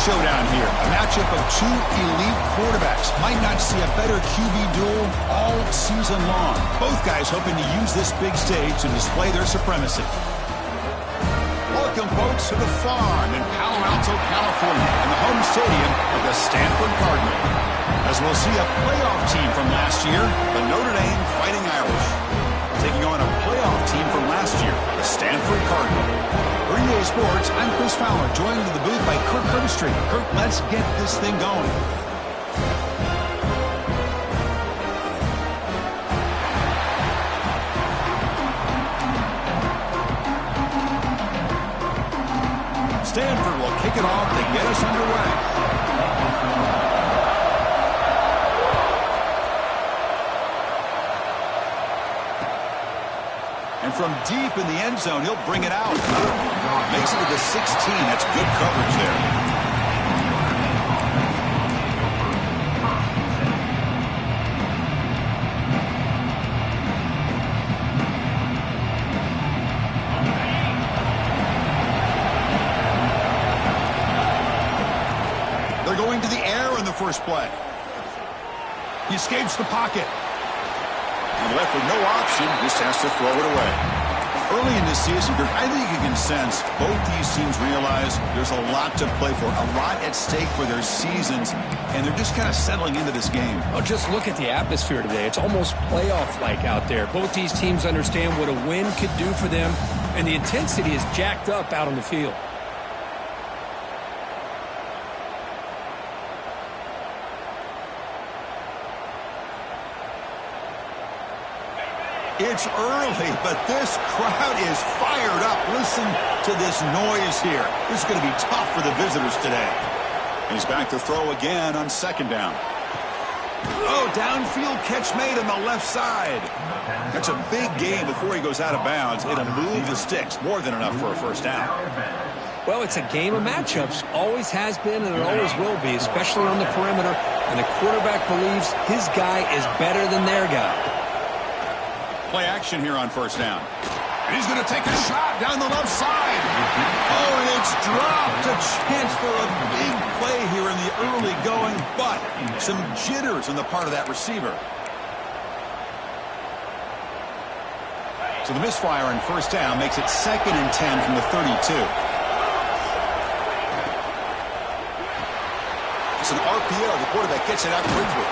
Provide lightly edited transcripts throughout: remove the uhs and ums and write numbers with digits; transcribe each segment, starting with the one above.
showdown here. A matchup of two elite quarterbacks. Might not see a better QB duel all season long. Both guys hoping to use this big stage to display their supremacy. Welcome, folks, to the farm in Palo Alto, California, and the home stadium of the Stanford Cardinal. As we'll see a playoff team from last year, the Notre Dame Fighting Irish, taking on a playoff team from last year, the Stanford Cardinal. For EA Sports, I'm Chris Fowler, joined in the booth by Kirk Herbstreit. Kirk, let's get this thing going. Stanford will kick it off to get us underway. And from deep in the end zone, he'll bring it out. Makes it to the 16. That's good coverage there. They're going to the air in the first play. He escapes the pocket. And left with no option, just has to throw it away. Early in this season, I think you can sense both these teams realize there's a lot to play for, a lot at stake for their seasons, and they're just kind of settling into this game. Oh, just look at the atmosphere today. It's almost playoff-like out there. Both these teams understand what a win could do for them, and the intensity is jacked up out on the field. It's early, but this crowd is fired up. Listen to this noise here. This is going to be tough for the visitors today. He's back to throw again on second down. Oh, downfield catch made on the left side. That's a big gain before he goes out of bounds. It'll move the sticks. More than enough for a first down. Well, it's a game of matchups. Always has been and it always will be, especially on the perimeter. And the quarterback believes his guy is better than their guy. Play action here on first down. And he's going to take a shot down the left side. Oh, and it's dropped. A chance for a big play here in the early going, but some jitters on the part of that receiver. So the misfire on first down makes it 2nd and 10 from the 32. It's an RPO. The quarterback gets it out quickly.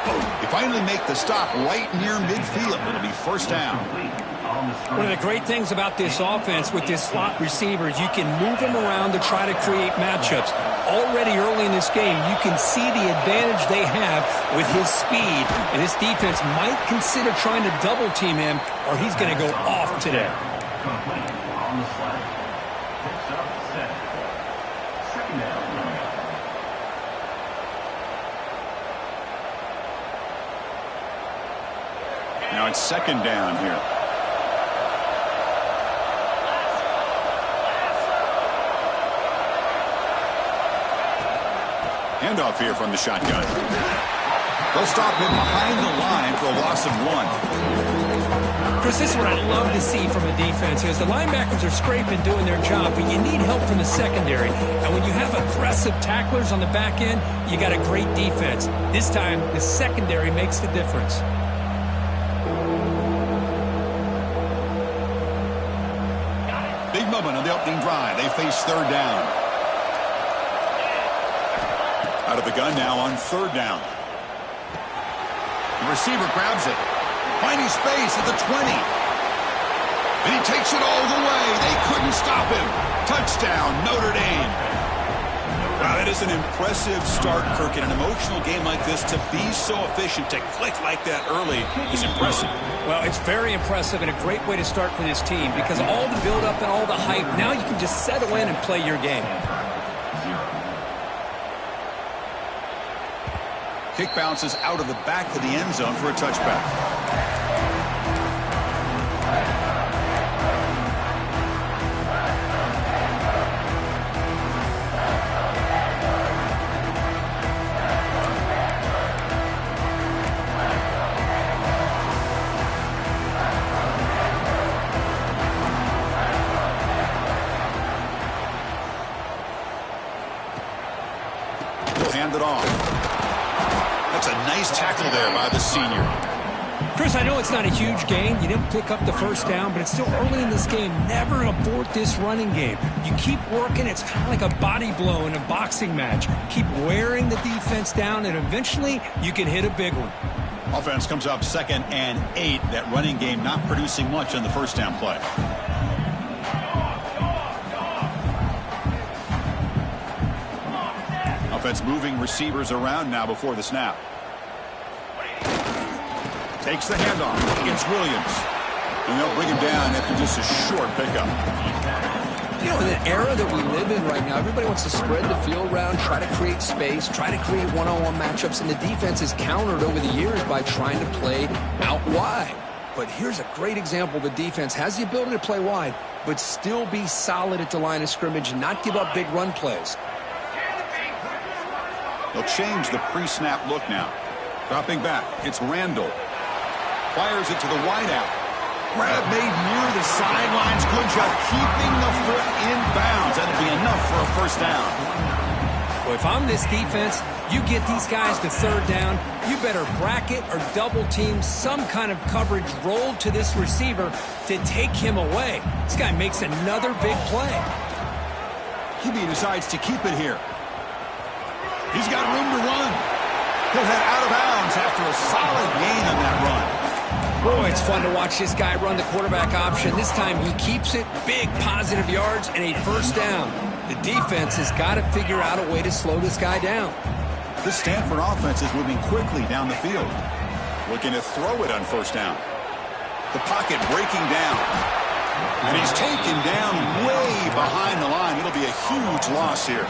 They finally make the stop right near midfield. It'll be first down. One of the great things about this offense with this slot receivers, you can move them around to try to create matchups. Already early in this game, you can see the advantage they have with his speed. And this defense might consider trying to double team him, or he's going to go off today. Now it's second down here. Handoff here from the shotgun. They'll stop him behind the line for a loss of 1. Chris, this is what I love to see from a defense is the linebackers are scraping, doing their job, but you need help from the secondary. And when you have aggressive tacklers on the back end, you got a great defense. This time, the secondary makes the difference. Big moment on the opening drive. They face third down. Out of the gun now on third down. The receiver grabs it. Finding space at the 20. And he takes it all the way. They couldn't stop him. Touchdown, Notre Dame. Wow, that is an impressive start, Kirk. In an emotional game like this, to be so efficient, to click like that early is impressive. Well, it's very impressive and a great way to start for this team because all the build-up and all the hype, now you can just settle in and play your game. Kick bounces out of the back of the end zone for a touchback. Nice tackle there by the senior. Chris, I know it's not a huge gain. You didn't pick up the first down, but it's still early in this game. Never abort this running game. You keep working. It's kind of like a body blow in a boxing match. Keep wearing the defense down, and eventually you can hit a big one. Offense comes up 2nd and 8. That running game not producing much on the first down play. Offense moving receivers around now before the snap. Takes the handoff. It's Williams. And they'll bring him down after just a short pickup. You know, in the era that we live in right now, everybody wants to spread the field around, try to create space, try to create one-on-one matchups, and the defense is countered over the years by trying to play out wide. But here's a great example. The defense has the ability to play wide, but still be solid at the line of scrimmage and not give up big run plays. They'll change the pre-snap look now. Dropping back, it's Randall. Fires it to the wideout. Grab made near the sidelines. Good job keeping the foot in bounds. That'll be enough for a first down. Well, if I'm this defense, you get these guys to third down, you better bracket or double team some kind of coverage rolled to this receiver to take him away. This guy makes another big play. QB decides to keep it here. He's got room to run. He'll head out of bounds after a solid gain on that run. Boy, it's fun to watch this guy run the quarterback option. This time he keeps it, big positive yards, and a first down. The defense has got to figure out a way to slow this guy down. This Stanford offense is moving quickly down the field. Looking to throw it on first down. The pocket breaking down. And he's taken down way behind the line. It'll be a huge loss here.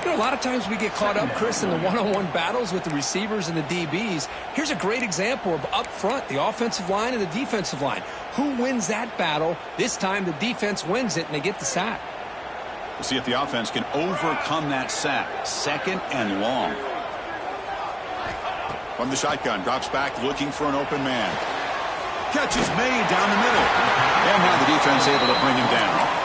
You know, a lot of times we get caught up, Chris, in the one-on-one battles with the receivers and the DBs. Here's a great example of up front, the offensive line and the defensive line. Who wins that battle? This time the defense wins it, and they get the sack. We'll see if the offense can overcome that sack. 2nd and long. From the shotgun, drops back looking for an open man. Catch is made down the middle. And now the defense able to bring him down.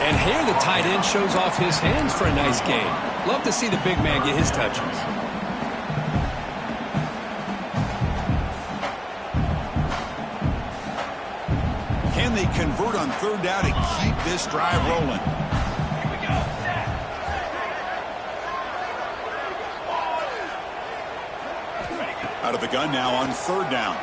And here the tight end shows off his hands for a nice gain. Love to see the big man get his touches. Can they convert on third down and keep this drive rolling? Out of the gun now on third down.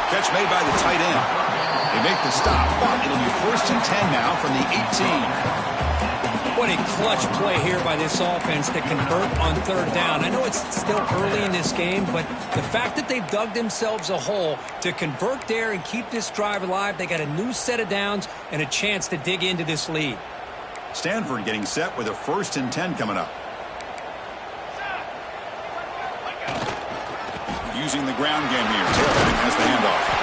Catch made by the tight end. They make the stop, but it'll be 1st and 10 now from the 18. What a clutch play here by this offense to convert on third down. I know it's still early in this game, but the fact that they've dug themselves a hole to convert there and keep this drive alive, they got a new set of downs and a chance to dig into this lead. Stanford getting set with a 1st and 10 coming up. Using the ground game here. Tailback has the handoff.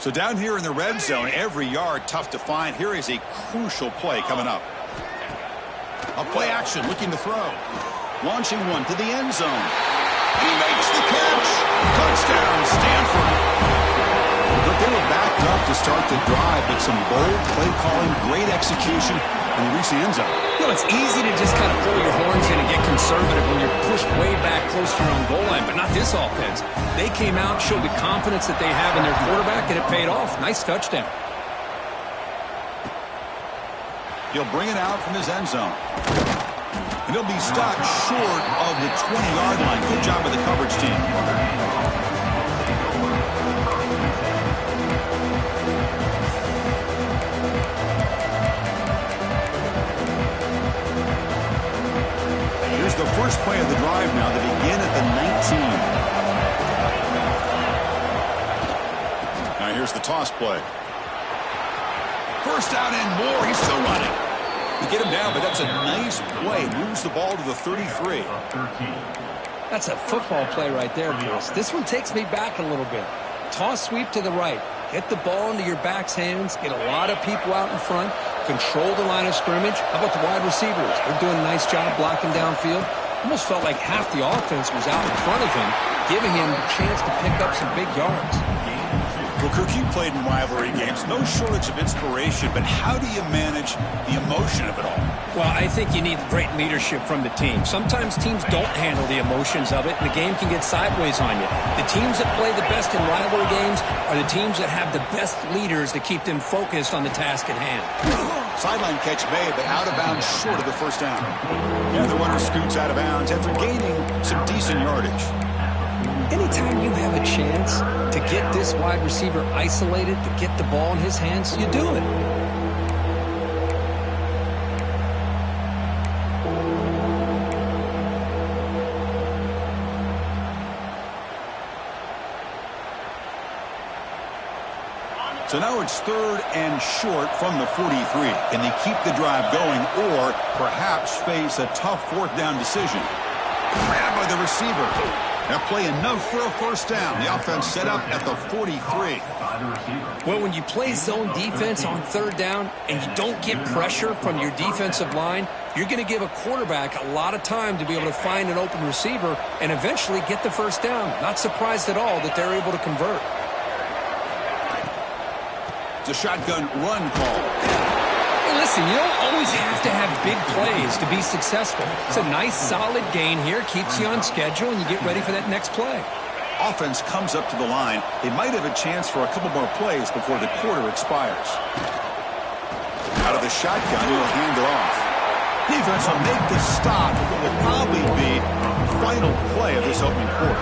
So down here in the red zone, every yard tough to find. Here is a crucial play coming up. A play action looking to throw. Launching one to the end zone. He makes the catch. Touchdown, Stanford. But they were backed up to start the drive, but some bold play calling, great execution, and they reach the end zone. You know, it's easy to just kind of pull your horns in and get conservative when you're pushed way back close to your own goal line, but not this offense. They came out, showed the confidence that they have in their quarterback, and it paid off. Nice touchdown. He'll bring it out from his end zone. And he'll be stopped short of the 20-yard line. Good job of the coverage team. Here's the first play of the drive now. They begin at the 19. Now here's the toss play. First down and more. He's still running. You get him down, but that's a nice play. Moves the ball to the 33. That's a football play right there, Bruce. This one takes me back a little bit. Toss sweep to the right. Get the ball into your back's hands, get a lot of people out in front, control the line of scrimmage. How about the wide receivers? They're doing a nice job blocking downfield. Almost felt like half the offense was out in front of him, giving him a chance to pick up some big yards. Well, Kirk, you played in rivalry games. No shortage of inspiration, but how do you manage the emotion of it all? Well, I think you need great leadership from the team. Sometimes teams don't handle the emotions of it, and the game can get sideways on you. The teams that play the best in rivalry games are the teams that have the best leaders to keep them focused on the task at hand. Sideline catch made, but out of bounds short of the first down. Yeah, the runner scoots out of bounds after gaining some decent yardage. Anytime you have a chance to get this wide receiver isolated, to get the ball in his hands, you do it. So now it's 3rd and short from the 43. Can they keep the drive going or perhaps face a tough 4th down decision? Grabbed by the receiver. That play enough for a first down. The offense set up at the 43. Well, when you play zone defense on 3rd down and you don't get pressure from your defensive line, you're going to give a quarterback a lot of time to be able to find an open receiver and eventually get the first down. Not surprised at all that they're able to convert. It's a shotgun run call. Hey, listen, you don't always have to have big plays to be successful. It's a nice, solid gain here. Keeps you on schedule, and you get ready for that next play. Offense comes up to the line. They might have a chance for a couple more plays before the quarter expires. Out of the shotgun, he'll hand it off. Defense will make the stop. It will probably be the final play of this opening quarter.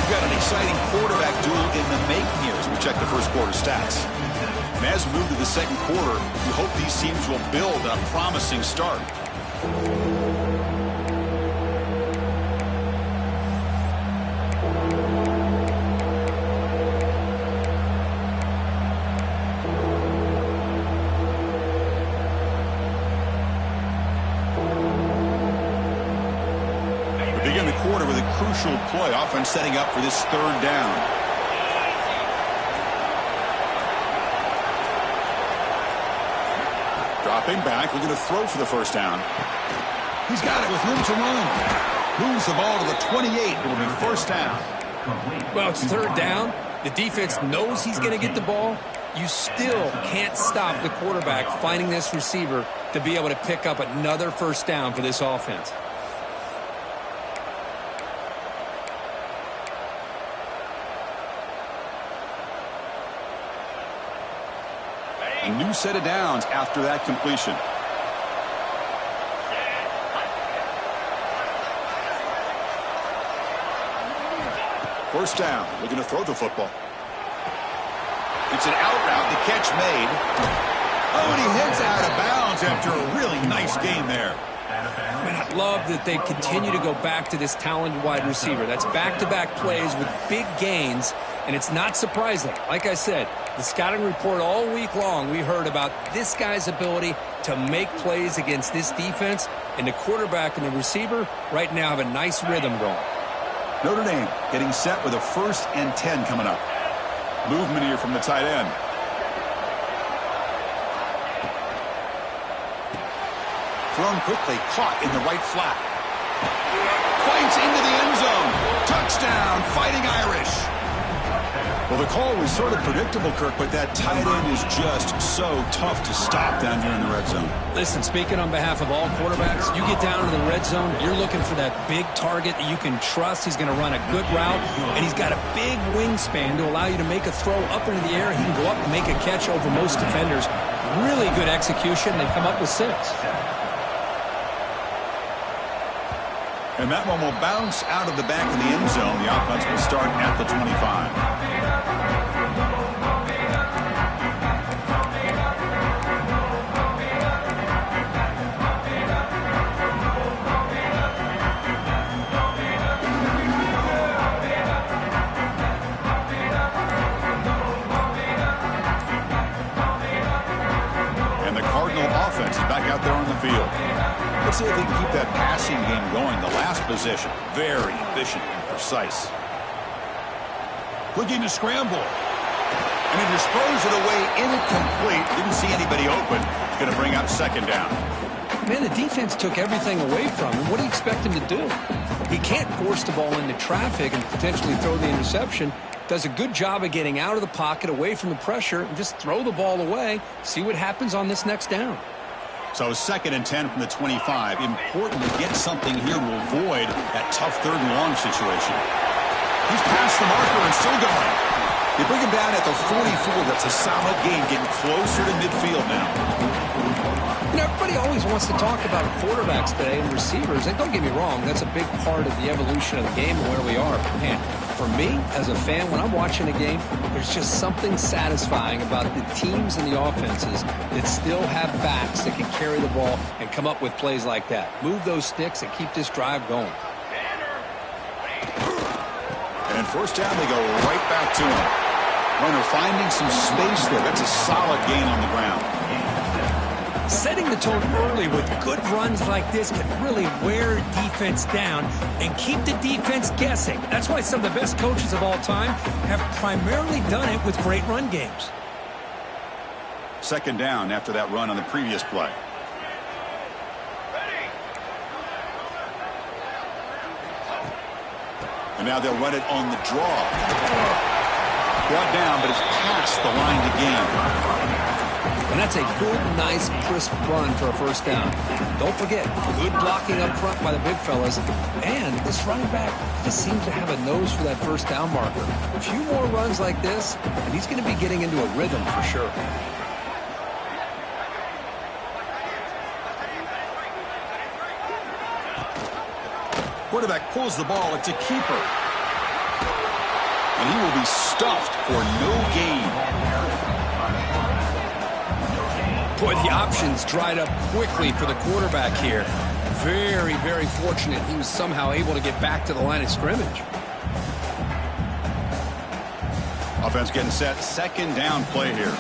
We've got an exciting quarterback duel in the making here as we check the first quarter stats. And as we move to the second quarter, we hope these teams will build on a promising start. We begin the quarter with a crucial play. Offense setting up for this 3rd down. Dropping back, looking to throw for the first down. He's got it with room to run. Moves the ball to the 28. It'll be first down. Well, it's 3rd down. The defense knows he's going to get the ball. You still can't stop the quarterback finding this receiver to be able to pick up another first down for this offense. A new set of downs after that completion. First down, looking to throw the football. It's an out route, the catch made. Oh, and he heads out of bounds after a really nice game there. Man, I love that they continue to go back to this talented wide receiver. That's back-to-back plays with big gains, and it's not surprising. Like I said, the scouting report all week long, we heard about this guy's ability to make plays against this defense, and the quarterback and the receiver right now have a nice rhythm going. Notre Dame getting set with a 1st and 10 coming up. Movement here from the tight end. Thrown quickly, caught in the right flat. Fights into the end zone. Touchdown, Fighting Irish. Well, the call was sort of predictable, Kirk, but that tight end is just so tough to stop down here in the red zone. Listen, speaking on behalf of all quarterbacks, you get down to the red zone, you're looking for that big target that you can trust. He's going to run a good route, and he's got a big wingspan to allow you to make a throw up into the air. He can go up and make a catch over most defenders. Really good execution. They come up with 6. And that one will bounce out of the back of the end zone. The offense will start at the 25. And the Cardinal offense is back out there on the field. Let's see if they can keep that passing game going. The last possession, very efficient and precise. Looking to scramble. And he just throws it away incomplete. Didn't see anybody open. Going to bring up second down. Man, the defense took everything away from him. What do you expect him to do? He can't force the ball into traffic and potentially throw the interception. Does a good job of getting out of the pocket, away from the pressure, and just throw the ball away. See what happens on this next down. So 2nd and 10 from the 25. Important to get something here to avoid that tough 3rd and long situation. He's past the marker and still going. They bring him down at the 44. That's a solid gain, getting closer to midfield now. You know, everybody always wants to talk about quarterbacks today and receivers. And don't get me wrong, that's a big part of the evolution of the game and where we are. But man, for me, as a fan, when I'm watching a game, there's just something satisfying about the teams and the offenses that still have backs that can carry the ball and come up with plays like that. Move those sticks and keep this drive going. And 1st down, they go right back to him. Runner finding some space there. That's a solid gain on the ground. Setting the tone early with good runs like this can really wear defense down and keep the defense guessing. That's why some of the best coaches of all time have primarily done it with great run games. 2nd down after that run on the previous play. And now they'll run it on the draw. Brought down, but it's past the line to gain. And that's a good, nice, crisp run for a 1st down. Don't forget, good blocking up front by the big fellas. And this running back just seems to have a nose for that 1st down marker. A few more runs like this, and he's going to be getting into a rhythm for sure. Quarterback pulls the ball. It's a keeper. And he will be stuffed for no gain. Boy, the options dried up quickly for the quarterback here. Very, very fortunate he was somehow able to get back to the line of scrimmage. Offense getting set. 2nd down play here.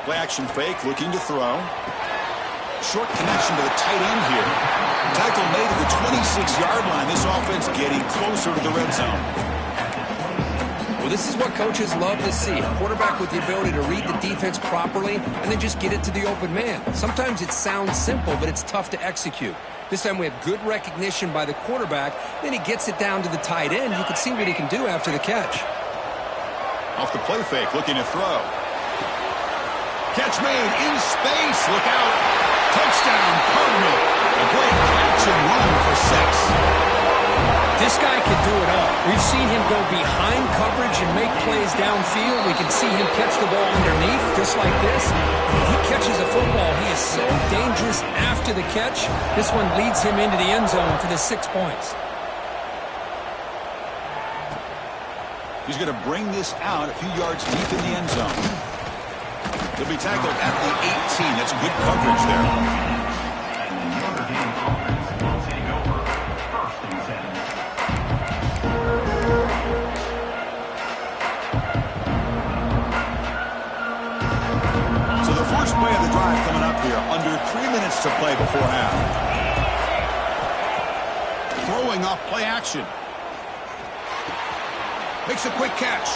Play action fake, looking to throw. Short connection to the tight end here. Tackle made at the 26-yard line. This offense getting closer to the red zone. Well, this is what coaches love to see. A quarterback with the ability to read the defense properly and then just get it to the open man. Sometimes it sounds simple, but it's tough to execute. This time we have good recognition by the quarterback. Then he gets it down to the tight end. You can see what he can do after the catch. Off the play fake, looking to throw. Catch made in space. Look out. Touchdown, Cardinal. A great catch and run for 6. This guy can do it all. We've seen him go behind coverage and make plays downfield. We can see him catch the ball underneath, just like this. When he catches a football, he is so dangerous after the catch. This one leads him into the end zone for the 6 points. He's going to bring this out a few yards deep in the end zone. He'll be tackled at the 18. That's good coverage there. So the first play of the drive coming up here. Under 3 minutes to play before half. Throwing off play action. Makes a quick catch.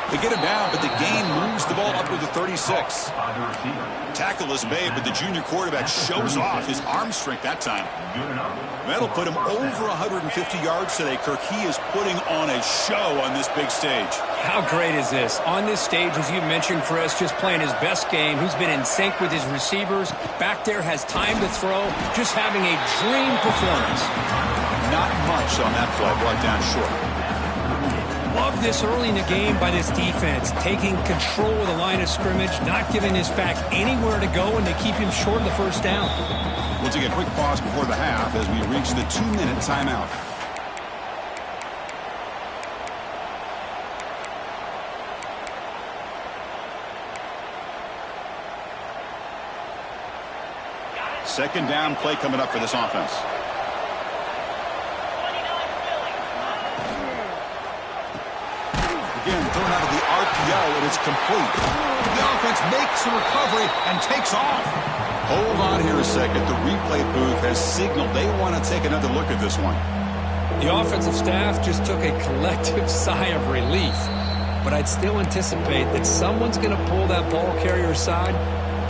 They get him down, but the gain moves the ball up to the 36. Tackle is made, but the junior quarterback shows off his arm strength that time. That'll put him over 150 yards today. Kirk, he is putting on a show on this big stage. How great is this? On this stage, as you mentioned, Chris, just playing his best game. He's been in sync with his receivers. Back there, has time to throw. Just having a dream performance. Not much on that play, brought down short. Love this early in the game by this defense, taking control of the line of scrimmage, not giving this back anywhere to go, and they keep him short of the 1st down. We'll take a quick pause before the half as we reach the 2-minute timeout. Second down play coming up for this offense. Again, thrown out of the RPO, and it's complete. The offense makes the recovery and takes off. Hold on here a second. The replay booth has signaled they want to take another look at this one. The offensive staff just took a collective sigh of relief. But I'd still anticipate that someone's going to pull that ball carrier aside,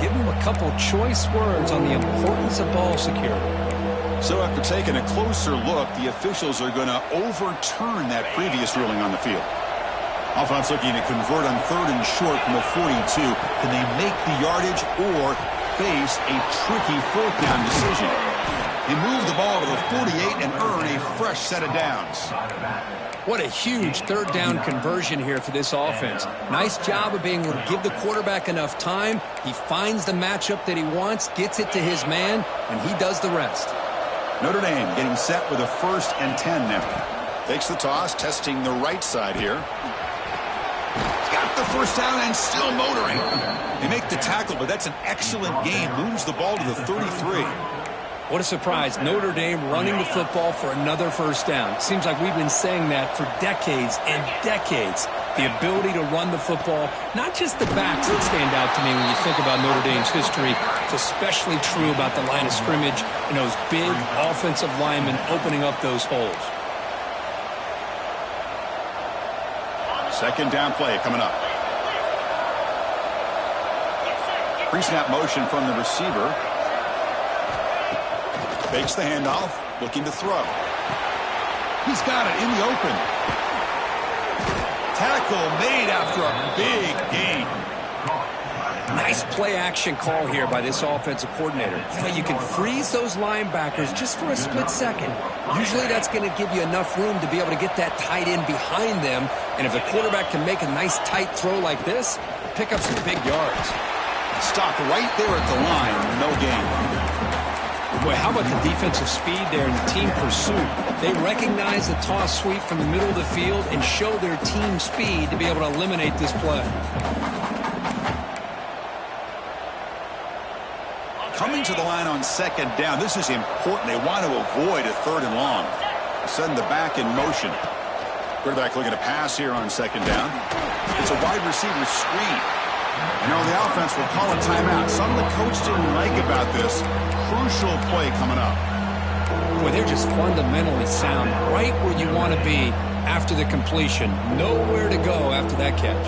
give him a couple choice words on the importance of ball security. So after taking a closer look, the officials are going to overturn that previous ruling on the field. Offense looking to convert on 3rd and short from the 42. Can they make the yardage or face a tricky 4th down decision? They move the ball to the 48 and earn a fresh set of downs. What a huge 3rd down conversion here for this offense. Nice job of being able to give the quarterback enough time. He finds the matchup that he wants, gets it to his man, and he does the rest. Notre Dame getting set with a 1st and 10 now. Takes the toss, testing the right side here. Got the 1st down and still motoring. They make the tackle, but that's an excellent game. Moves the ball to the 33. What a surprise. Notre Dame running the football for another 1st down. Seems like we've been saying that for decades and decades. The ability to run the football, not just the backs that stand out to me when you think about Notre Dame's history. It's especially true about the line of scrimmage and those big offensive linemen opening up those holes. 2nd down play coming up. Pre-snap motion from the receiver. Fakes the handoff, looking to throw. He's got it in the open. Tackle made after a big gain. Nice play-action call here by this offensive coordinator. You can freeze those linebackers just for a split second. Usually that's going to give you enough room to be able to get that tight end behind them. And if the quarterback can make a nice tight throw like this, pick up some big yards. Stopped right there at the line, no gain. Boy, how about the defensive speed there in the team pursuit? They recognize the toss sweep from the middle of the field and show their team speed to be able to eliminate this play. Coming to the line on 2nd down, this is important. They want to avoid a 3rd and long. Send the back in motion. Quarterback looking to pass here on 2nd down. It's a wide receiver screen. You know, the offense will call a timeout. Something the coach didn't like about this. Crucial play coming up. Boy, they're just fundamentally sound, right where you want to be after the completion. Nowhere to go after that catch.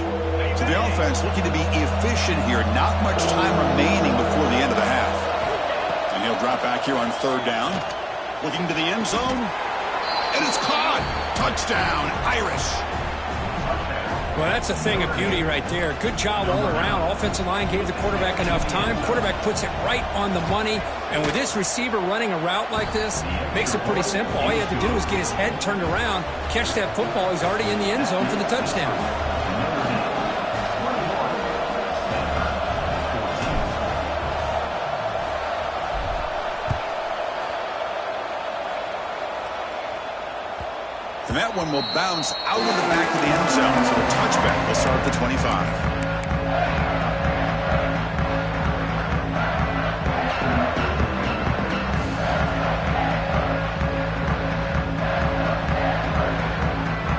So the offense looking to be efficient here. Not much time remaining before the end of the half. And he'll drop back here on 3rd down. Looking to the end zone. And it's caught. Touchdown, Irish. Well, that's a thing of beauty right there. Good job all around. Offensive line gave the quarterback enough time. Quarterback puts it right on the money. And with this receiver running a route like this, makes it pretty simple. All you have to do is get his head turned around, catch that football. He's already in the end zone for the touchdown. And that one will bounce out of the back of the end zone. So a touchback will start at the 25.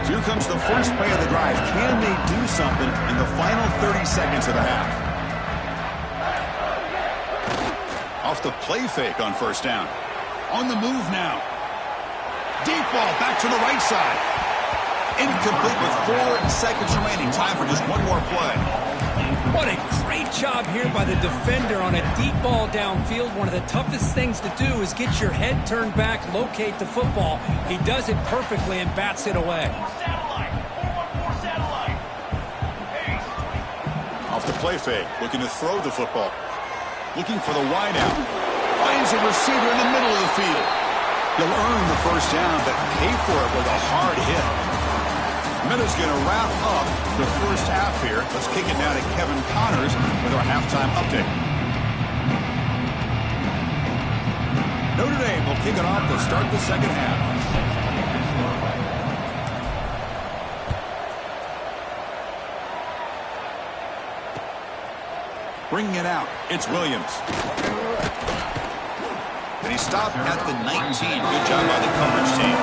So here comes the first play of the drive. Can they do something in the final 30 seconds of the half? Off the play fake on 1st down. On the move now. Deep ball back to the right side. Incomplete with 4 seconds remaining. Time for just one more play. What a great job here by the defender on a deep ball downfield. One of the toughest things to do is get your head turned back, locate the football. He does it perfectly and bats it away. Off the play fake, looking to throw the football. Looking for the wide out. Finds a receiver in the middle of the field. He'll earn the 1st down, but pay for it with a hard hit. Minutes going to wrap up the 1st half here. Let's kick it now to Kevin Connors with our halftime update. Notre Dame will kick it off to start the 2nd half. Bringing it out, it's Williams. And he stopped at the 19. Good job by the coverage team.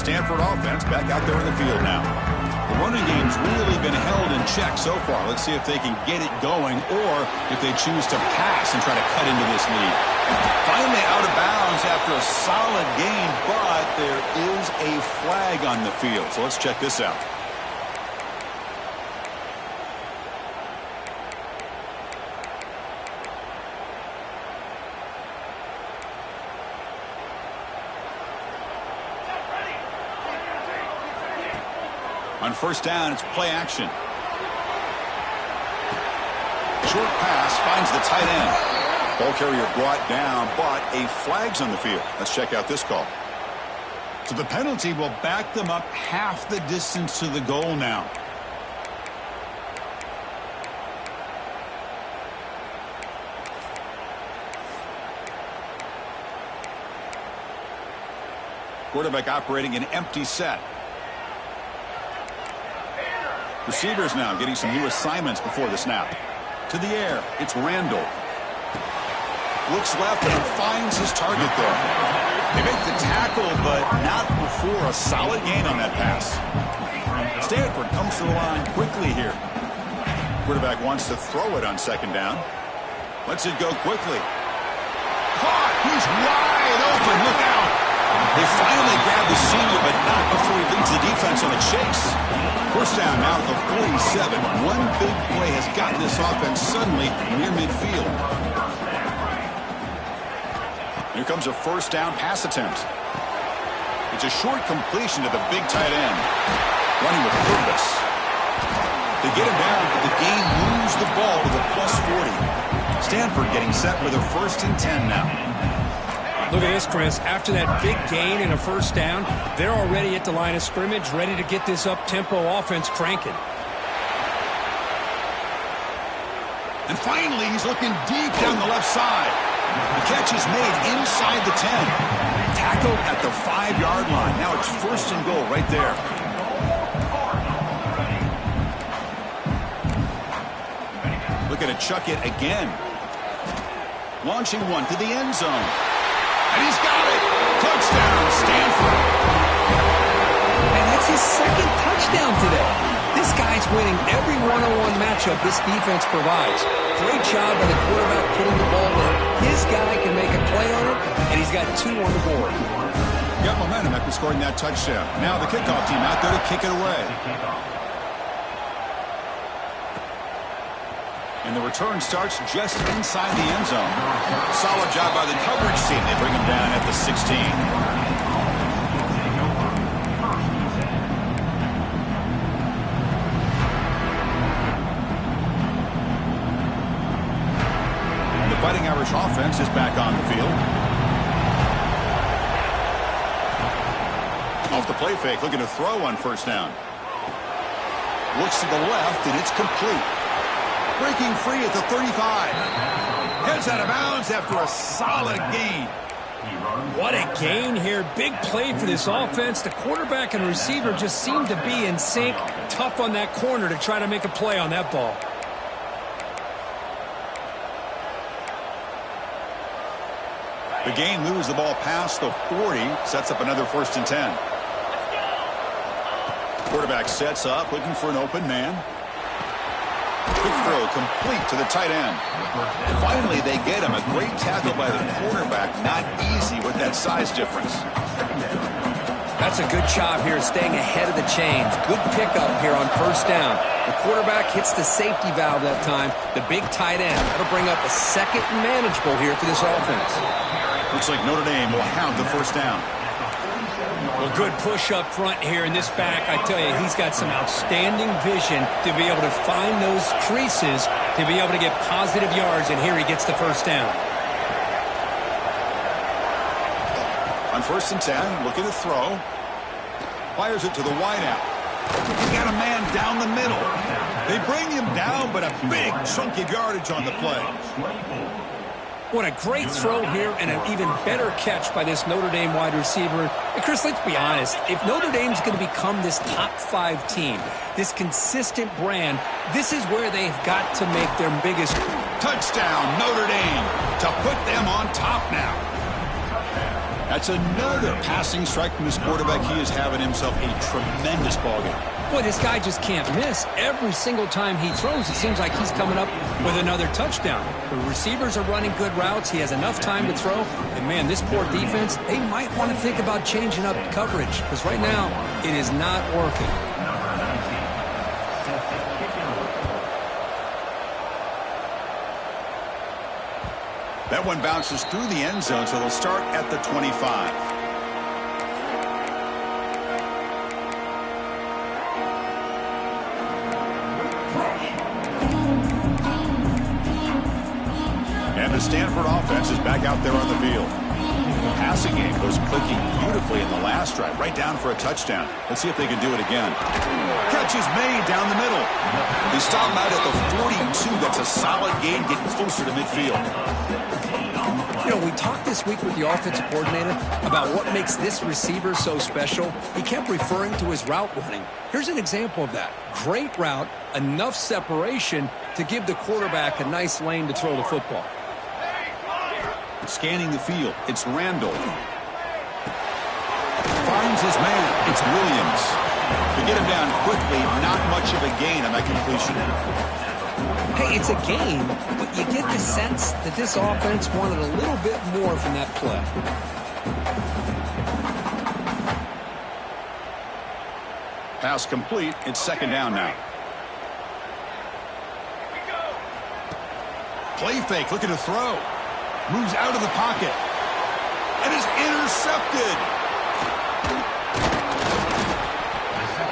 Stanford offense back out there in the field now. The running game's really been held in check so far. Let's see if they can get it going or if they choose to pass and try to cut into this lead. Finally out of bounds after a solid gain, but there is a flag on the field. So let's check this out. On first down, it's play action. Short pass finds the tight end. Ball carrier brought down, but a flag's on the field. Let's check out this call. So the penalty will back them up half the distance to the goal now. Quarterback operating an empty set. Receivers now getting some new assignments before the snap. To the air, it's Randall. Looks left and finds his target there. They make the tackle, but not before a solid gain on that pass. Stanford comes to the line quickly here. Quarterback wants to throw it on second down. Lets it go quickly. Caught! He's wide open. Look out! They finally grab the senior, but not before he leads the defense on a chase. First down now at the 47. One big play has gotten this offense suddenly near midfield. Here comes a first down pass attempt. It's a short completion to the big tight end. Running with purpose. They get him down, but the game moves the ball to the +40. Stanford getting set with a 1st and 10 now. Look at this, Chris. After that big gain and a first down, they're already at the line of scrimmage, ready to get this up-tempo offense cranking. And finally, he's looking deep down the left side. The catch is made inside the 10. Tackled at the 5-yard line. Now it's 1st and goal right there. Look at it, chuck it again. Launching one to the end zone. And he's got it. Touchdown, Stanford. And that's his 2nd touchdown today. This guy's winning every one-on-one matchup this defense provides. Great job by the quarterback putting the ball in. His guy can make a play on it, and he's got 2 on the board. Got momentum after scoring that touchdown. Now the kickoff team out there to kick it away. And the return starts just inside the end zone. Solid job by the coverage team. They bring him down at the 16. And the Fighting Irish offense is back on the field. Off the play fake, looking to throw on first down. Looks to the left, and it's complete. Breaking free at the 35. Heads out of bounds after a solid gain. What a gain here. Big play for this offense. The quarterback and receiver just seem to be in sync. Tough on that corner to try to make a play on that ball. The gain moves the ball past the 40. Sets up another 1st and 10. Quarterback sets up, looking for an open man. Quick throw complete to the tight end. Finally, they get him. A great tackle by the quarterback. Not easy with that size difference. That's a good job here, staying ahead of the chains. Good pickup here on first down. The quarterback hits the safety valve that time. The big tight end. That'll bring up a 2nd and manageable here for this offense. Looks like Notre Dame will have the first down. Well, good push up front here in this back. I tell you, he's got some outstanding vision to be able to find those creases, to be able to get positive yards, and here he gets the first down. On 1st and 10, looking to throw. Fires it to the wideout. He got a man down the middle. They bring him down, but a big chunk of yardage on the play. What a great throw here and an even better catch by this Notre Dame wide receiver. And Chris, let's be honest. If Notre Dame's going to become this top 5 team, this consistent brand, this is where they've got to make their biggest touchdown, Notre Dame, to put them on top now. That's another passing strike from this quarterback. He is having himself a tremendous ballgame. Boy, this guy just can't miss. Every single time he throws, it seems like he's coming up with another touchdown. The receivers are running good routes. He has enough time to throw. And, man, this poor defense, they might want to think about changing up coverage because right now it is not working. That one bounces through the end zone, so they'll start at the 25. And the Stanford offense is back out there on the field. The passing game was clicking beautifully in the last drive, right down for a touchdown. Let's see if they can do it again. Catch is made down the middle. They stop him out at the 42. That's a solid gain, getting closer to midfield. You know, we talked this week with the offensive coordinator about what makes this receiver so special. He kept referring to his route running. Here's an example of that. Great route, enough separation to give the quarterback a nice lane to throw the football. Scanning the field, it's Randall. Finds his man, it's Williams. To get him down quickly, not much of a gain on that completion. Hey, it's a game, but you get the sense that this offense wanted a little bit more from that play. Pass complete. It's second down now. Play fake, looking to throw. Moves out of the pocket. And is intercepted.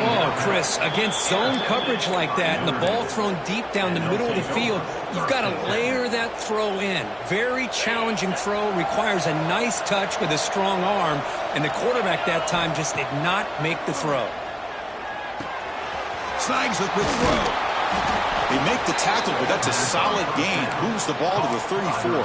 Oh, Chris, against zone coverage like that and the ball thrown deep down the middle of the field, you've got to layer that throw in. Very challenging throw, requires a nice touch with a strong arm, and the quarterback that time just did not make the throw. Snags a quick throw. They make the tackle, but that's a solid gain. Moves the ball to the 34.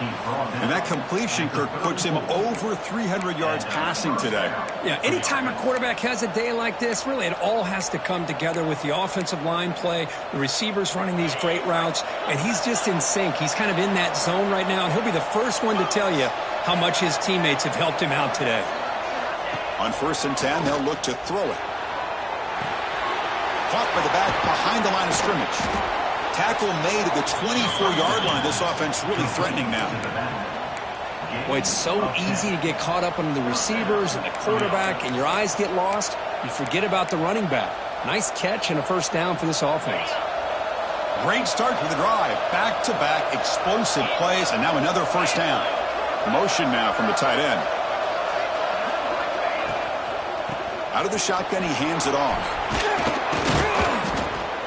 And that completion, Kirk, puts him over 300 yards passing today. Yeah, anytime a quarterback has a day like this, really it all has to come together with the offensive line play, the receivers running these great routes, and he's just in sync. He's kind of in that zone right now, and he'll be the first one to tell you how much his teammates have helped him out today. On 1st and 10, they'll look to throw it. Caught by the back behind the line of scrimmage. Tackle made at the 24-yard line. This offense really threatening now. Boy, it's so easy to get caught up on the receivers and the quarterback, and your eyes get lost. You forget about the running back. Nice catch and a first down for this offense. Great start to the drive. Back-to-back explosive plays, and now another first down. Motion now from the tight end. Out of the shotgun, he hands it off.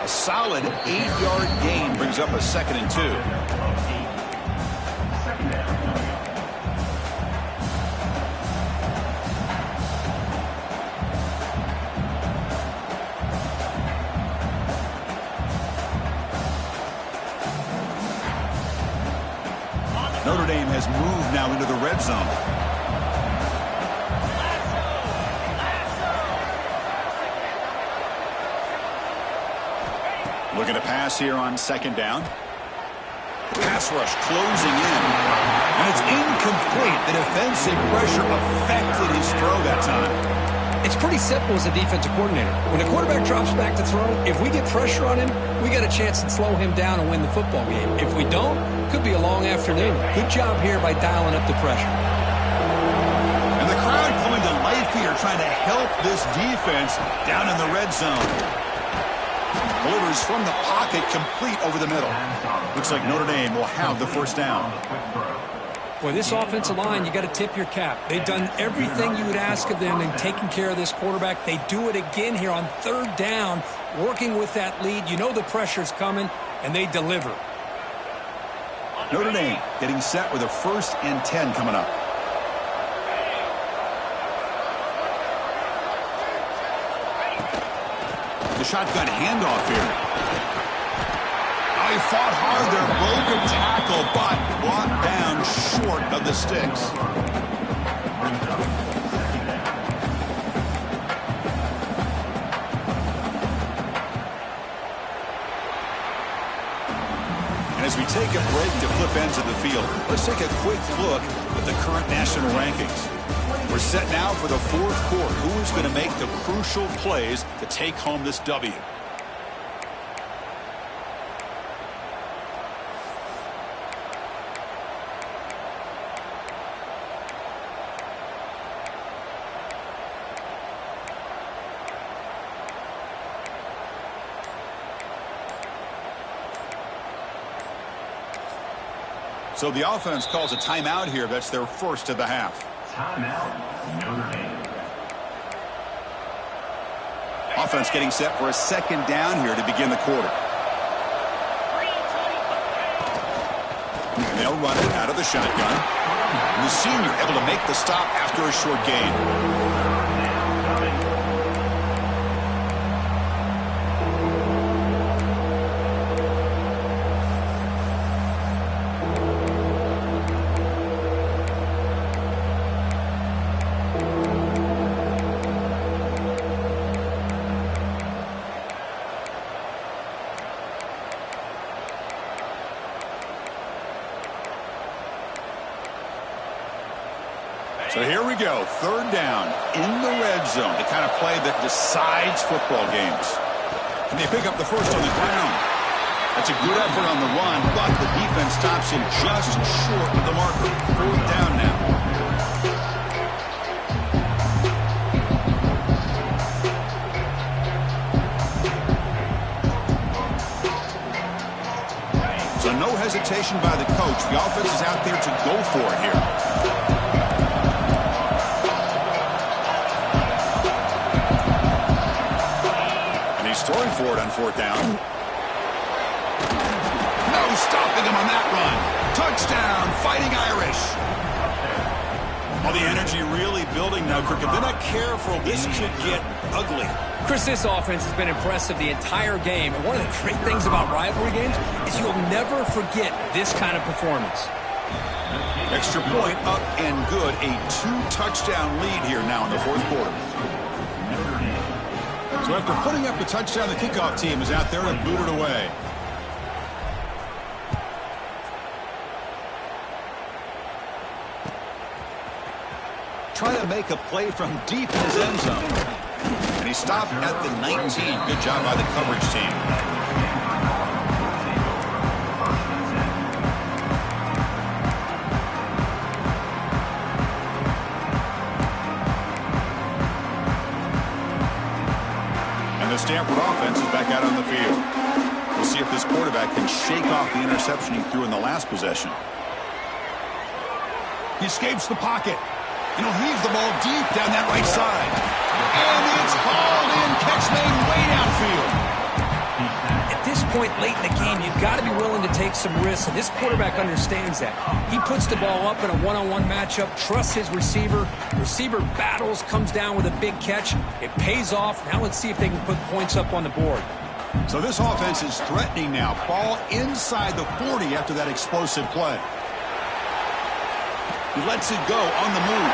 A solid 8-yard gain brings up a 2nd and 2. Notre Dame has moved now into the red zone. Looking to pass here on 2nd down. Pass rush closing in. And it's incomplete. The defensive pressure affected his throw that time. It's pretty simple as a defensive coordinator. When the quarterback drops back to throw, if we get pressure on him, we got a chance to slow him down and win the football game. If we don't, could be a long afternoon. Good job here by dialing up the pressure. And the crowd coming to life here, trying to help this defense down in the red zone. Delivers from the pocket, complete over the middle. Looks like Notre Dame will have the first down. Boy, this offensive line, you got to tip your cap. They've done everything you would ask of them in taking care of this quarterback. They do it again here on 3rd down, working with that lead. You know the pressure's coming, and they deliver. Notre Dame getting set with a 1st and 10 coming up. The shotgun handoff here. He fought hard there, broke a tackle, but brought down short of the sticks. And as we take take a break to flip ends of the field. Let's take a quick look at the current national rankings. We're set now for the fourth quarter. Who is going to make the crucial plays to take home this W? So the offense calls a timeout here. That's their first of the half. Timeout, Notre Dame. Offense getting set for a second down here to begin the quarter. And they'll run it out of the shotgun. And the senior able to make the stop after a short gain. So here we go, third down in the red zone, the kind of play that decides football games. And they pick up the first on the ground. That's a good effort on the run, but the defense stops him just short of the marker. Fourth down now. So no hesitation by the coach. The offense is out there to go for it here. Throwing for it on fourth down. No stopping him on that run. Touchdown, Fighting Irish. Well, the energy really building now, Cricket. They're not careful. This could get ugly. Chris, this offense has been impressive the entire game. And one of the great things about rivalry games is you'll never forget this kind of performance. Extra point up and good. A 2-touchdown lead here now in the fourth quarter. So after putting up the touchdown, the kickoff team is out there to boot it away. Try to make a play from deep in his end zone. And he stopped at the 19. Good job by the coverage team. The Stanford offense is back out on the field. We'll see if this quarterback can shake off the interception he threw in the last possession. He escapes the pocket. And he'll heave the ball deep down that right side. And it's hauled in. Catch made way downfield. At this point late in the game, you've got to be willing to take some risks, and this quarterback understands that. He puts the ball up in a one-on-one matchup, trusts his receiver. Receiver battles, comes down with a big catch. It pays off. Now let's see if they can put points up on the board. So this offense is threatening now. Ball inside the 40 after that explosive play. He lets it go on the move.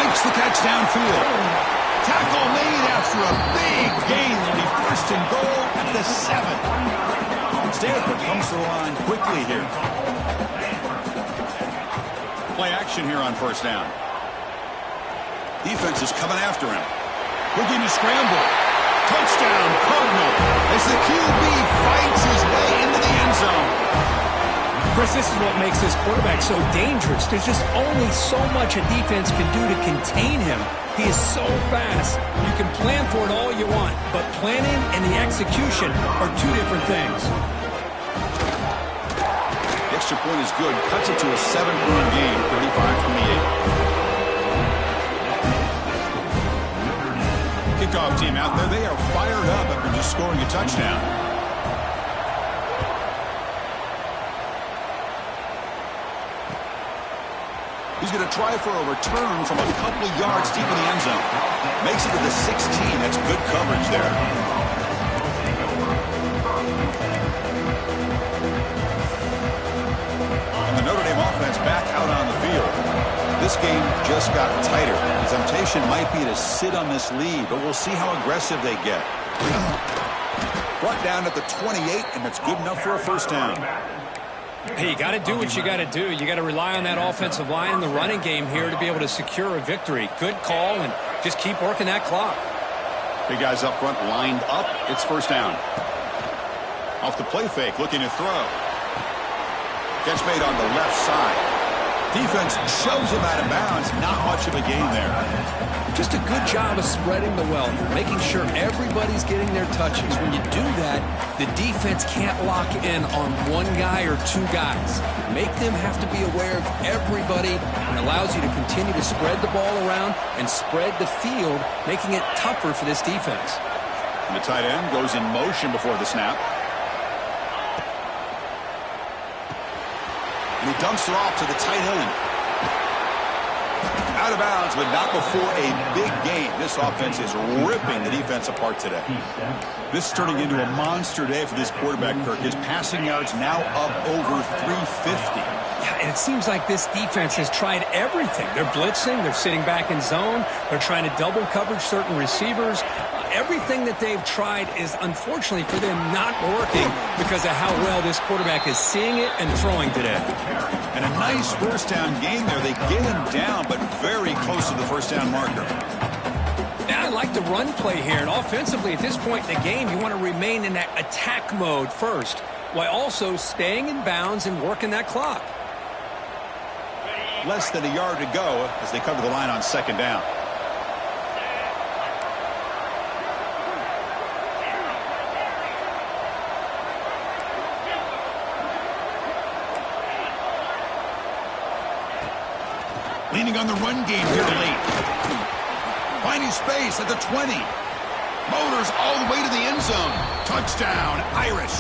Makes the catch downfield. Tackle made after a big gain. It'll be first and goal at the 7. Stanford comes to the line quickly here. Play action here on first down. Defense is coming after him. Looking to scramble. Touchdown, Cardinal, as the QB fights his way into the end zone. Chris, this is what makes this quarterback so dangerous. There's just only so much a defense can do to contain him. He is so fast. You can plan for it all you want, but planning and the execution are two different things. The extra point is good. Cuts it to a 7-point game, 35-28. Kickoff team out there. They are fired up after just scoring a touchdown. He's going to try for a return from a couple of yards deep in the end zone. Makes it to the 16. That's good coverage there. And the Notre Dame offense back out on the field. This game just got tighter. The temptation might be to sit on this lead, but we'll see how aggressive they get. Brought down at the 28, and that's good enough for a first down. Hey, you got to do what you got to do. You got to rely on that offensive line in the running game here to be able to secure a victory. Good call, and just keep working that clock. Big guys up front lined up. It's first down. Off the play fake, looking to throw. Catch made on the left side. Defense shoves him out of bounds. Not much of a gain there. Just a good job of spreading the wealth, making sure everybody's getting their touches. When you do that, the defense can't lock in on one guy or two guys. Make them have to be aware of everybody, and allows you to continue to spread the ball around and spread the field, making it tougher for this defense. And the tight end goes in motion before the snap. And he dumps it off to the tight end. Out of bounds, but not before a big gain. This offense is ripping the defense apart today. This is turning into a monster day for this quarterback, Kirk. His passing yards now up over 350. Yeah, and it seems like this defense has tried everything. They're blitzing, they're sitting back in zone, they're trying to double coverage certain receivers. Everything that they've tried is, unfortunately for them, not working because of how well this quarterback is seeing it and throwing today. And a nice first down game there. They get him down, but very close to the first down marker. Now, I like the run play here. And offensively, at this point in the game, you want to remain in that attack mode first, while also staying in bounds and working that clock. Less than a yard to go as they cover the line on second down. Leaning on the run game here late. Finding space at the 20. Motors all the way to the end zone. Touchdown, Irish.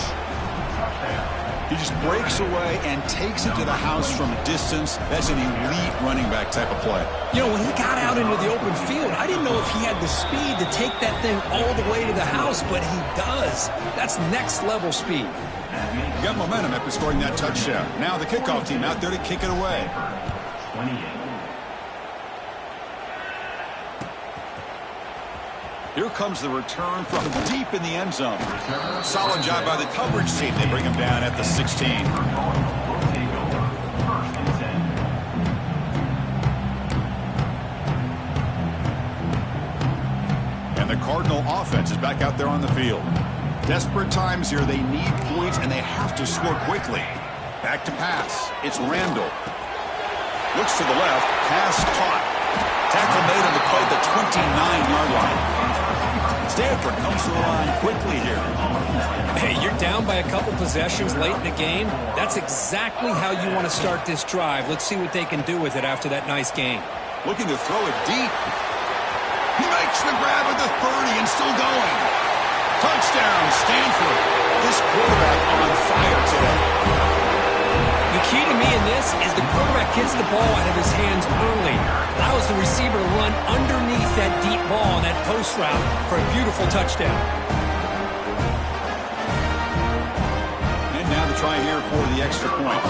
He just breaks away and takes it to the house from a distance. That's an elite running back type of play. You know, when he got out into the open field, I didn't know if he had the speed to take that thing all the way to the house, but he does. That's next level speed. He got momentum after scoring that touchdown. Now the kickoff team out there to kick it away. 28. Here comes the return from deep in the end zone. Solid job by the coverage team. They bring him down at the 16. And the Cardinal offense is back out there on the field. Desperate times here. They need points, and they have to score quickly. Back to pass. It's Randall. Looks to the left. Pass caught. Tackle made on the play at the 29-yard line. Stanford comes to the line quickly here. Hey, you're down by a couple possessions late in the game. That's exactly how you want to start this drive. Let's see what they can do with it after that nice game. Looking to throw it deep. He makes the grab at the 30 and still going. Touchdown, Stanford. This quarterback on fire today. The key to me in this is the quarterback gets the ball out of his hands early, allows the receiver to run underneath that deep ball on that post route for a beautiful touchdown. And now the try here for the extra point.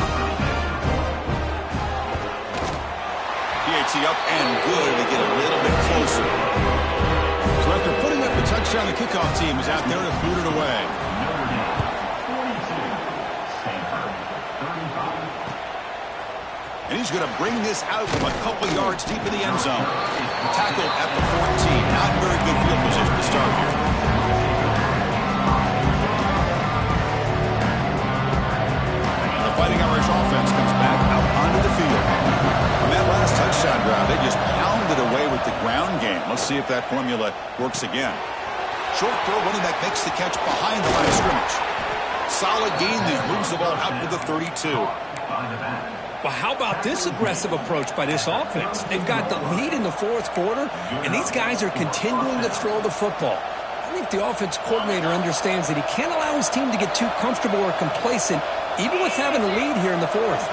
PAT up and good to get a little bit closer. So after putting up the touchdown, the kickoff team is out there to boot it away. And he's going to bring this out from a couple yards deep in the end zone. Tackled at the 14. Not very good field position to start here. And the Fighting Irish offense comes back out onto the field. On that last touchdown drive, they just pounded away with the ground game. Let's see if that formula works again. Short throw, running back makes the catch behind the line of scrimmage. Solid gain there. Moves the ball out to the 32. Well, how about this aggressive approach by this offense? They've got the lead in the fourth quarter, and these guys are continuing to throw the football. I think the offense coordinator understands that he can't allow his team to get too comfortable or complacent, even with having a lead here in the fourth.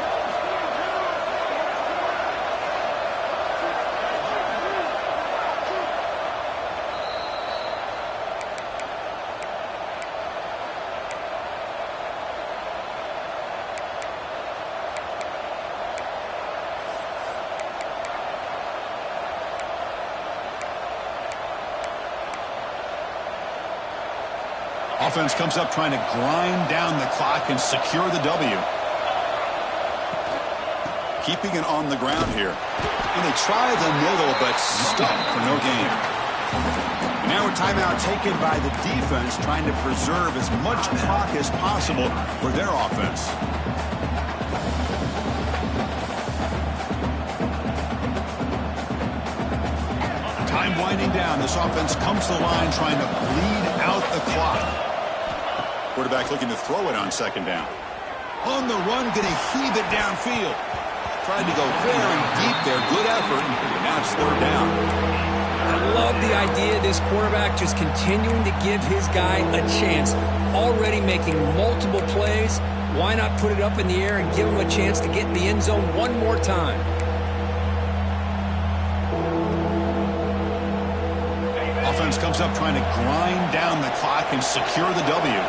Offense comes up trying to grind down the clock and secure the W. keeping it on the ground here. And they try the middle, but stuck for no gain. And now a timeout taken by the defense, trying to preserve as much clock as possible for their offense. Time winding down. This offense comes to the line trying to bleed out the clock. Quarterback looking to throw it on second down. On the run, going to heave it downfield. Tried to go very deep there. Good effort. Now it's third down. I love the idea of this quarterback just continuing to give his guy a chance. Already making multiple plays. Why not put it up in the air and give him a chance to get in the end zone one more time? Offense comes up trying to grind down the clock and secure the W.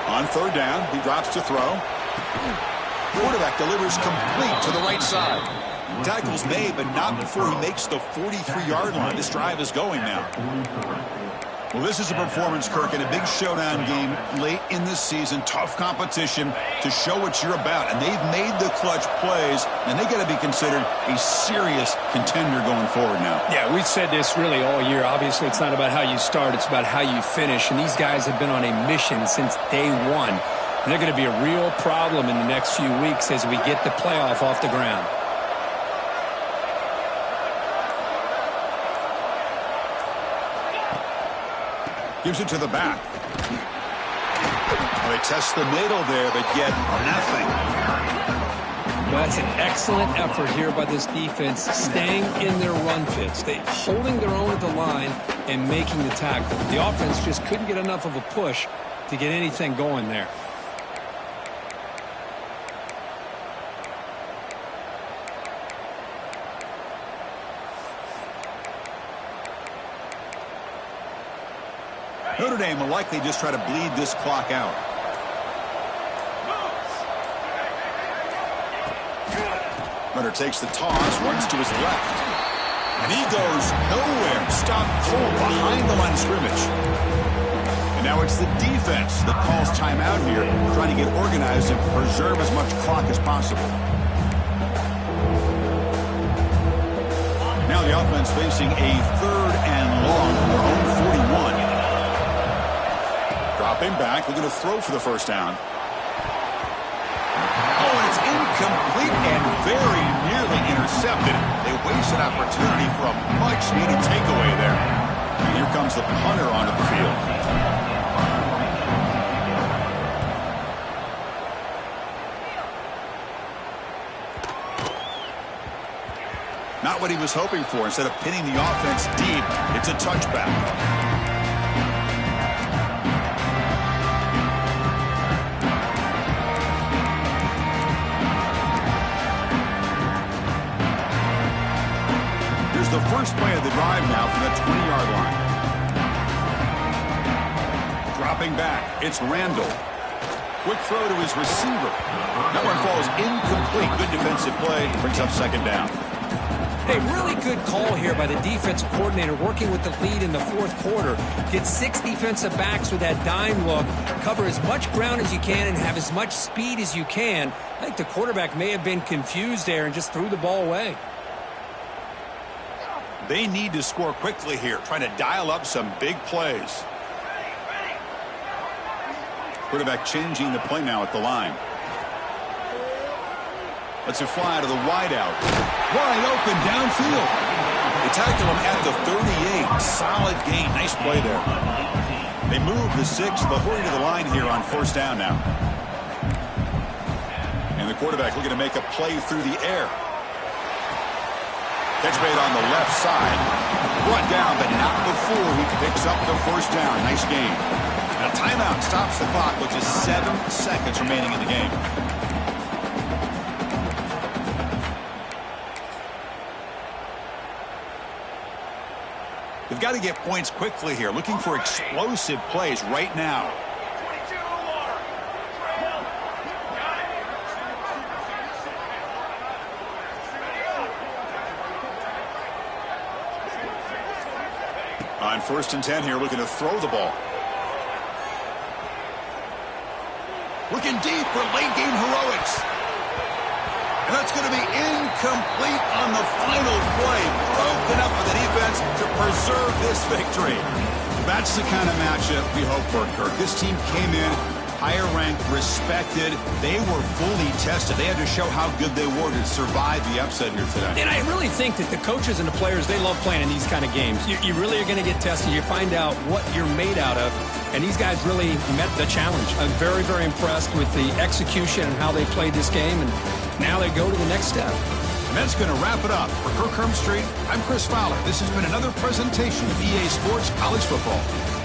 On third down, he drops to throw. Quarterback delivers complete to the right side. Tackles made, but not before he makes the 43-yard line. This drive is going now. Well, this is a performance, Kirk, in a big showdown game late in the season. Tough competition to show what you're about. And they've made the clutch plays, and they got to be considered a serious contender going forward now. Yeah, we've said this really all year. Obviously, it's not about how you start. It's about how you finish. And these guys have been on a mission since day one. And they're going to be a real problem in the next few weeks as we get the playoff off the ground. Gives it to the back. They test the middle there, but get nothing. That's an excellent effort here by this defense, staying in their run fits. They holding their own at the line and making the tackle. The offense just couldn't get enough of a push to get anything going there. Notre Dame will likely just try to bleed this clock out. Runner takes the toss, runs to his left. And he goes nowhere. Stopped cold behind the line of scrimmage. And now it's the defense that calls timeout here, trying to get organized and preserve as much clock as possible. Now the offense facing a third and long from their own 41. Dropping back, looking to throw for the first down. Oh, and it's incomplete and very nearly intercepted. They wasted opportunity for a much-needed takeaway there. And here comes the punter onto the field. Not what he was hoping for. Instead of pinning the offense deep, it's a touchback. The first play of the drive now from the 20-yard line. Dropping back, it's Randall. Quick throw to his receiver. That one falls incomplete. Good defensive play. Brings up second down. A really good call here by the defensive coordinator working with the lead in the fourth quarter. Get 6 defensive backs with that dime look. Cover as much ground as you can and have as much speed as you can. I think the quarterback may have been confused there and just threw the ball away. They need to score quickly here, trying to dial up some big plays. Quarterback changing the play now at the line. Lets it fly to the wideout. Wide open downfield. They tackle him at the 38. Solid gain. Nice play there. They move the 6, but hurry to the line here on first down now. And the quarterback looking to make a play through the air. Catch made on the left side. Brought down, but not before he picks up the first down. Nice game. Now timeout stops the clock with just 7 seconds remaining in the game. They've got to get points quickly here. Looking for explosive plays right now. On On 1st and 10 here, looking to throw the ball. Looking deep for late game heroics. And that's going to be incomplete on the final play. Broken up by the defense to preserve this victory. That's the kind of matchup we hope for, Kirk. This team came in higher ranked, respected. They were fully tested. They had to show how good they were to survive the upset here today. And I really think that the coaches and the players, they love playing in these kind of games. You really are going to get tested. You find out what you're made out of. And these guys really met the challenge. I'm very, very impressed with the execution and how they played this game. And now they go to the next step. And that's going to wrap it up. For Kirk Herbstreit, I'm Chris Fowler. This has been another presentation of EA Sports College Football.